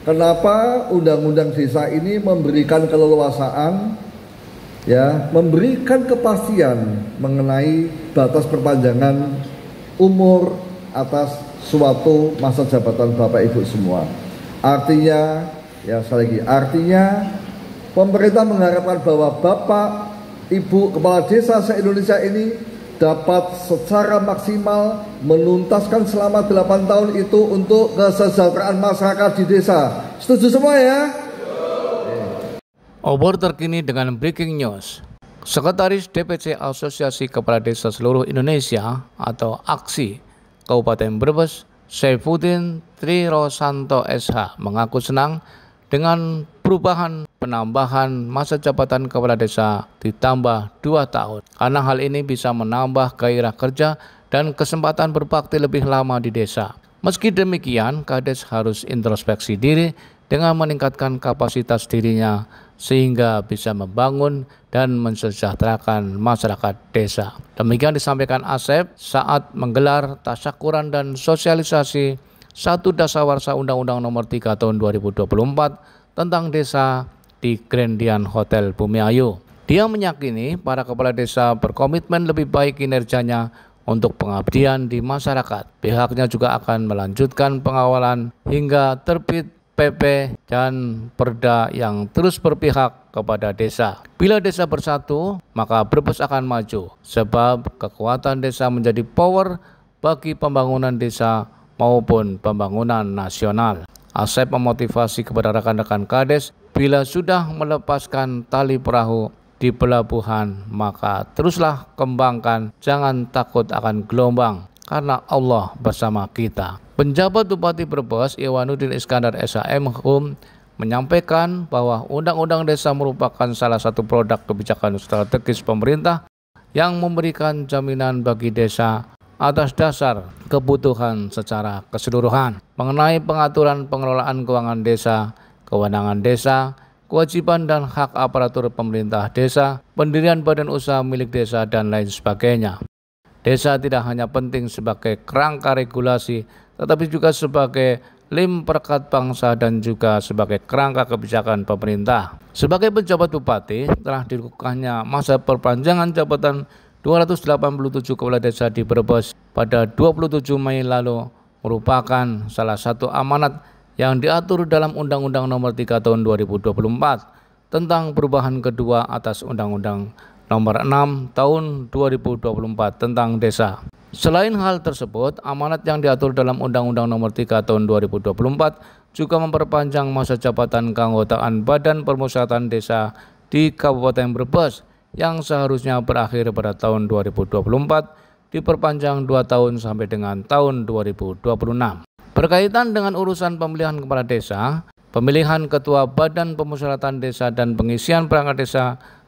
Kenapa undang-undang desa ini memberikan keleluasaan, ya, memberikan kepastian mengenai batas perpanjangan umur atas suatu masa jabatan Bapak Ibu semua. Artinya, ya sekali lagi, artinya pemerintah mengharapkan bahwa Bapak Ibu Kepala Desa se-Indonesia ini dapat secara maksimal menuntaskan selama 8 tahun itu untuk kesejahteraan masyarakat di desa. Setuju semua ya? Obor terkini dengan breaking news. Sekretaris DPC Asosiasi Kepala Desa Seluruh Indonesia atau AKSI Kabupaten Brebes, Saifuddin Trirosanto SH mengaku senang dengan perubahan penambahan masa jabatan kepala desa ditambah 2 tahun. Karena hal ini bisa menambah gairah kerja dan kesempatan berbakti lebih lama di desa. Meski demikian, Kades harus introspeksi diri dengan meningkatkan kapasitas dirinya sehingga bisa membangun dan mensejahterakan masyarakat desa. Demikian disampaikan Asep saat menggelar tasyakuran dan sosialisasi 1 Dasawarsa Undang-Undang Nomor 3 Tahun 2024 tentang desa di Grandian Hotel Bumi Ayu. Dia meyakini para kepala desa berkomitmen lebih baik kinerjanya untuk pengabdian di masyarakat. Pihaknya juga akan melanjutkan pengawalan hingga terbit PP dan Perda yang terus berpihak kepada desa. Bila desa bersatu, maka Brebes akan maju, sebab kekuatan desa menjadi power bagi pembangunan desa maupun pembangunan nasional. Asep memotivasi kepada rekan-rekan Kades, bila sudah melepaskan tali perahu di pelabuhan, maka teruslah kembangkan, jangan takut akan gelombang, karena Allah bersama kita. Penjabat Bupati Brebes Iwanuddin Iskandar SHM menyampaikan bahwa Undang-Undang Desa merupakan salah satu produk kebijakan strategis pemerintah yang memberikan jaminan bagi desa atas dasar kebutuhan secara keseluruhan mengenai pengaturan pengelolaan keuangan desa, kewenangan desa, kewajiban dan hak aparatur pemerintah desa, pendirian badan usaha milik desa, dan lain sebagainya. Desa tidak hanya penting sebagai kerangka regulasi, tetapi juga sebagai lem perekat bangsa dan juga sebagai kerangka kebijakan pemerintah. Sebagai penjabat bupati, telah dilakukannya masa perpanjangan jabatan 287 kepala desa di Brebes pada 27 Mei lalu merupakan salah satu amanat yang diatur dalam Undang-Undang Nomor 3 Tahun 2024 tentang perubahan kedua atas Undang-Undang Nomor 6 Tahun 2024 tentang desa. Selain hal tersebut, amanat yang diatur dalam Undang-Undang Nomor 3 Tahun 2024 juga memperpanjang masa jabatan keanggotaan Badan Permusyawaratan Desa di Kabupaten Brebes yang seharusnya berakhir pada tahun 2024 diperpanjang 2 tahun sampai dengan tahun 2026. Berkaitan dengan urusan pemilihan kepala desa, pemilihan ketua Badan Permusyawaratan Desa dan pengisian perangkat desa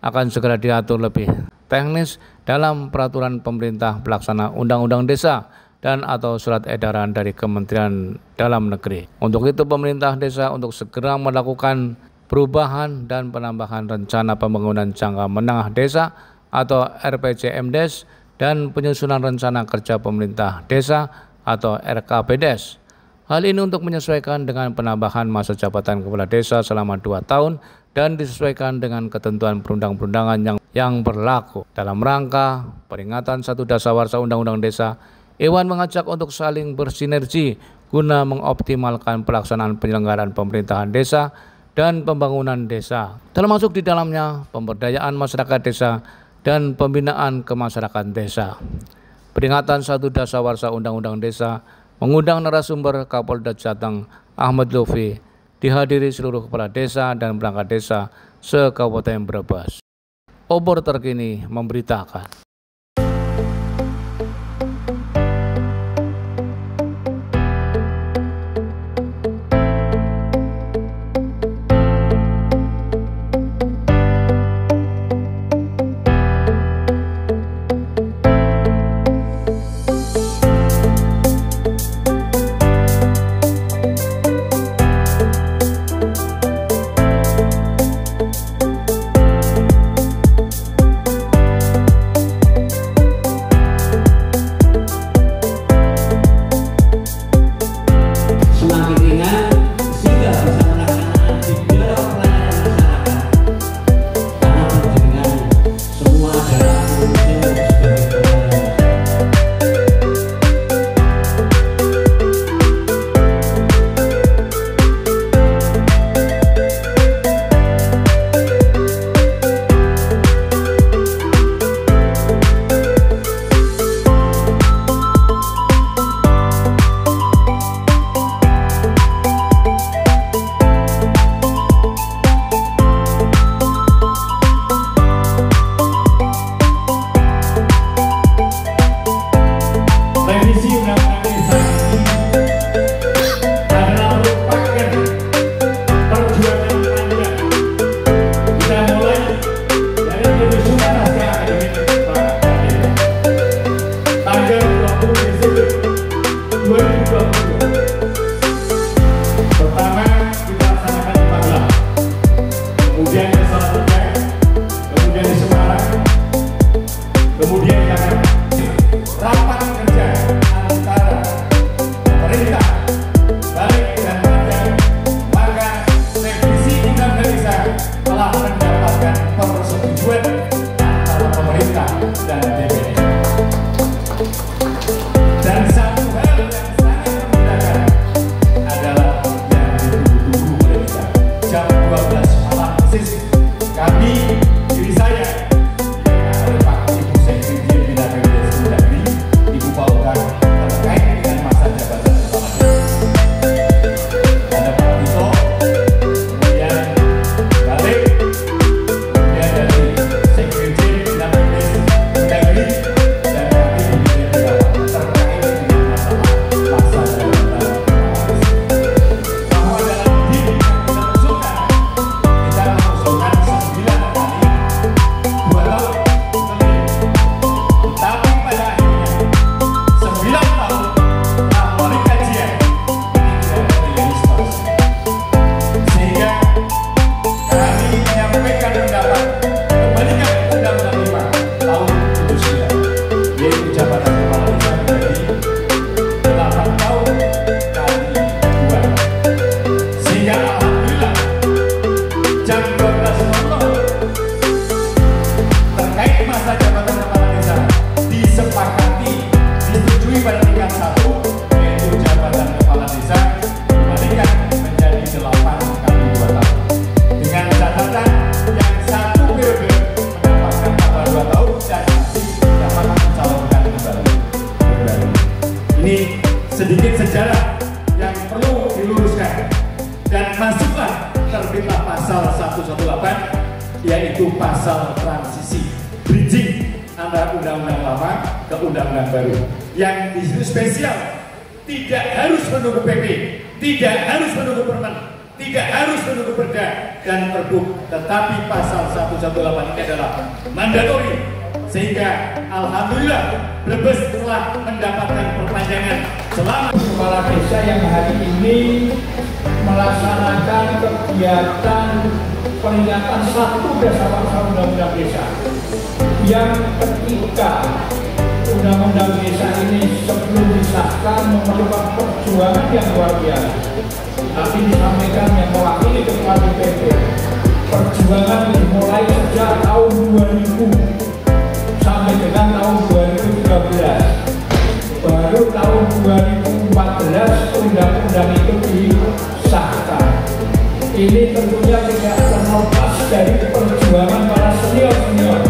akan segera diatur lebih teknis dalam peraturan pemerintah pelaksana Undang-Undang Desa dan atau surat edaran dari Kementerian Dalam Negeri. Untuk itu pemerintah desa untuk segera melakukan perubahan dan penambahan rencana pembangunan jangka menengah desa atau RPJMDes dan penyusunan rencana kerja pemerintah desa atau RKPDes. Hal ini untuk menyesuaikan dengan penambahan masa jabatan kepala desa selama 2 tahun dan disesuaikan dengan ketentuan perundang-undangan yang berlaku. Dalam rangka peringatan 1 Dasawarsa Undang-Undang Desa, Iwan mengajak untuk saling bersinergi guna mengoptimalkan pelaksanaan penyelenggaraan pemerintahan desa dan pembangunan desa, termasuk di dalamnya pemberdayaan masyarakat desa dan pembinaan kemasyarakatan desa. Peringatan 1 Dasawarsa Undang-Undang Desa mengundang narasumber Kapolda Jateng Ahmad Lutfi, dihadiri seluruh kepala desa dan perangkat desa se-Kabupaten Brebes. Obor terkini memberitakan. pasal 118, yaitu pasal transisi bridging antara undang-undang lama ke undang-undang baru. Yang di situ spesial, tidak harus menunggu PP, tidak harus menunggu permen, tidak harus menunggu perda dan pergub, tetapi pasal 118 ini adalah mandatori. Sehingga alhamdulillah Brebes telah mendapatkan perpanjangan selama kepala desa yang hari ini melaksanakan kegiatan peringatan 1 Dasawarsa Undang-Undang Desa, yang ketika Undang-Undang Desa ini sebelum disahkan memerlukan perjuangan yang luar biasa. Tadi disampaikan yang mewakili Ketua DPD, perjuangan dimulai sejak tahun 2000 sampai dengan tahun 2013. Baru tahun 2014 undang-undang itu disahkan. Ini tentunya tidak terlepas dari perjuangan para senior-senior.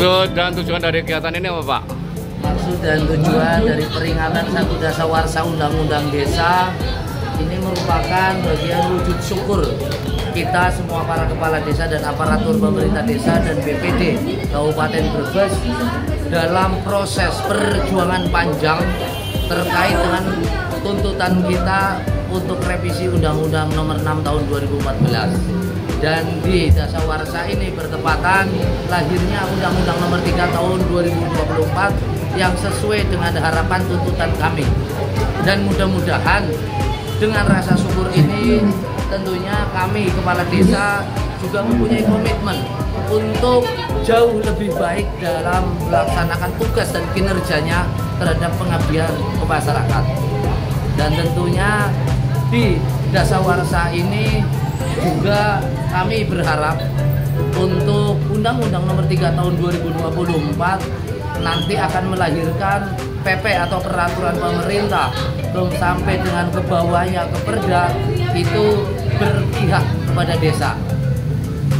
Maksud dan tujuan dari kegiatan ini apa, Pak? Maksud dan tujuan dari peringatan 1 Dasawarsa Undang-Undang Desa ini merupakan bagian wujud syukur kita semua para kepala desa dan aparatur pemerintah desa dan BPD Kabupaten Brebes dalam proses perjuangan panjang terkait dengan tuntutan kita untuk revisi Undang-Undang Nomor 6 Tahun 2014. Dan di dasawarsa ini bertepatan lahirnya Undang-Undang Nomor 3 Tahun 2024 yang sesuai dengan harapan tuntutan kami. Dan mudah-mudahan dengan rasa syukur ini tentunya kami kepala desa juga mempunyai komitmen untuk jauh lebih baik dalam melaksanakan tugas dan kinerjanya terhadap pengabdian ke masyarakat. Dan tentunya di dasawarsa ini juga kami berharap untuk Undang-Undang Nomor 3 Tahun 2024 nanti akan melahirkan PP atau peraturan pemerintah sampai dengan ke bawahnya ke Perda itu berpihak kepada desa.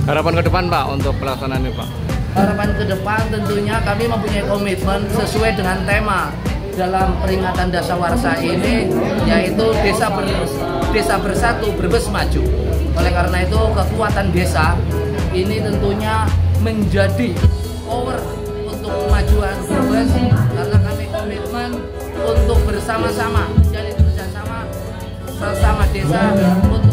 Harapan ke depan Pak untuk pelaksanaan ini Pak? Harapan ke depan tentunya kami mempunyai komitmen sesuai dengan tema dalam peringatan dasawarsa ini, yaitu desa bersatu Brebes maju. Oleh karena itu kekuatan desa ini tentunya menjadi power untuk kemajuan Brebes, karena kami komitmen untuk bersama-sama menjalin kerjasama bersama desa untuk